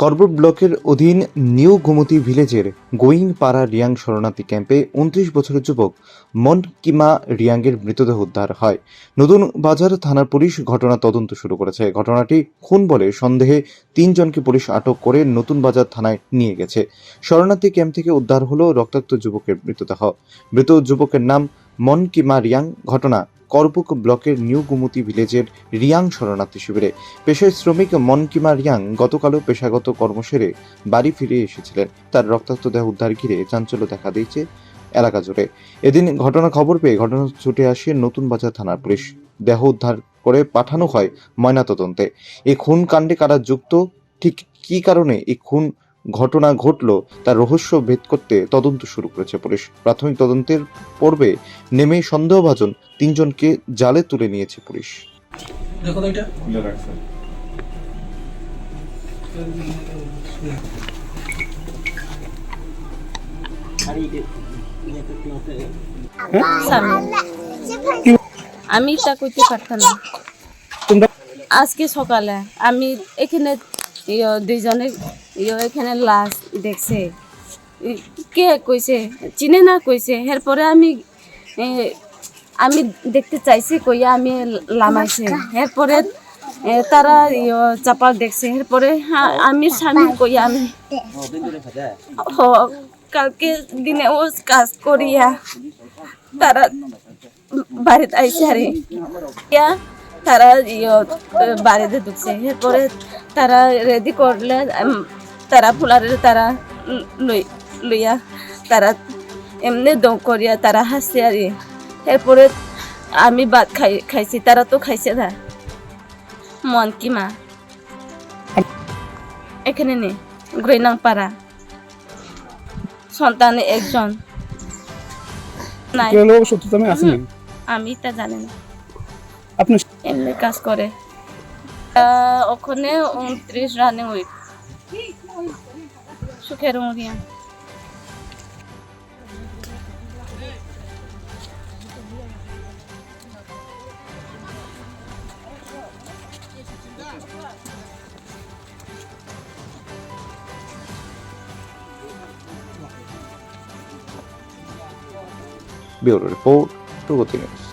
করবুট ব্লকের অধীন নিউ গোমতী ভিলেজের গোয়িংপাড়া রিয়াং শরণার্থী ক্যাম্পে ২৯ বছরের যুবক মনকিমা রিয়াংয়ের মৃতদেহ উদ্ধার হয়। নতুন বাজার থানার পুলিশ ঘটনা তদন্ত শুরু করেছে। ঘটনাটি খুন বলে সন্দেহে ৩ জনকে পুলিশ আটক করে নতুন বাজার থানায় নিয়ে গেছে। শরণার্থী ক্যাম্প থেকে উদ্ধার হলো রক্তাক্ত যুবকের মৃতদেহ। মৃত যুবকের নাম মনকিমা রিয়াং। ঘটনা করবুক ব্লকের নিউ গোমতী ভিলেজের রিয়াং শরণার্থী শিবিরে। পেশায় শ্রমিক মনকিমা রিয়াং গতকালও পেশাগত কর্ম সেরে বাড়ি ফিরে এসেছিলেন। তার রক্তাক্ত দেহ উদ্ধার ঘিরে চাঞ্চল্য দেখা দিয়েছে এলাকা জুড়ে। এদিন ঘটনার খবর পেয়ে ঘটনা ছুটে আসে নতুন বাজার থানার পুলিশ। দেহ উদ্ধার করে পাঠানো হয় ময়নাতদন্তে। এই খুন কাণ্ডে কারা যুক্ত, ঠিক কী কারণে এই খুন ঘটনা ঘটল তার রহস্য ভেদ করতে তদন্ত শুরু করেছে পুলিশ। প্রাথমিক তদন্তের পর্বে নেমে সন্দেহভাজন ৩ জনকে জালে তুলে নিয়েছে পুলিশ। দেখো তো এটা আমি তা করতে পারতাম না। আজকে সকালে আমি এখানে দুইজনে এখানে লাশ দেখছে, কে কইছে চিনে না কইছে। এরপরে আমি দেখতে চাইছি কইয়া আমি লামাইছে। এরপরে তারা চাপাল দেখছে। এরপরে আমি স্বামী কইয়া আমি কালকে দিনে ও কাজ করিয়া তারা বাড়িতে আইসে আর তারা বাড়িতে ঢুকছে। এরপরে তারা রেডি করলে তারা ফুলারে তারা লইয়া তারা এমনি দম করিয়া তারা হাসছে আর এরপরে আমি ভাত খাইছি, তারা তো খাইছে না। মনকিমা এখানে নেই, গোয়িংপাড়া। সন্তান একজন নাই। আমি তা জানি না, এমনি কাজ করে। ওখানে 29 রানিং উইক সুখের মুড়িয়া। ব্যুরো রিপোর্ট, প্রগতি নিউজ।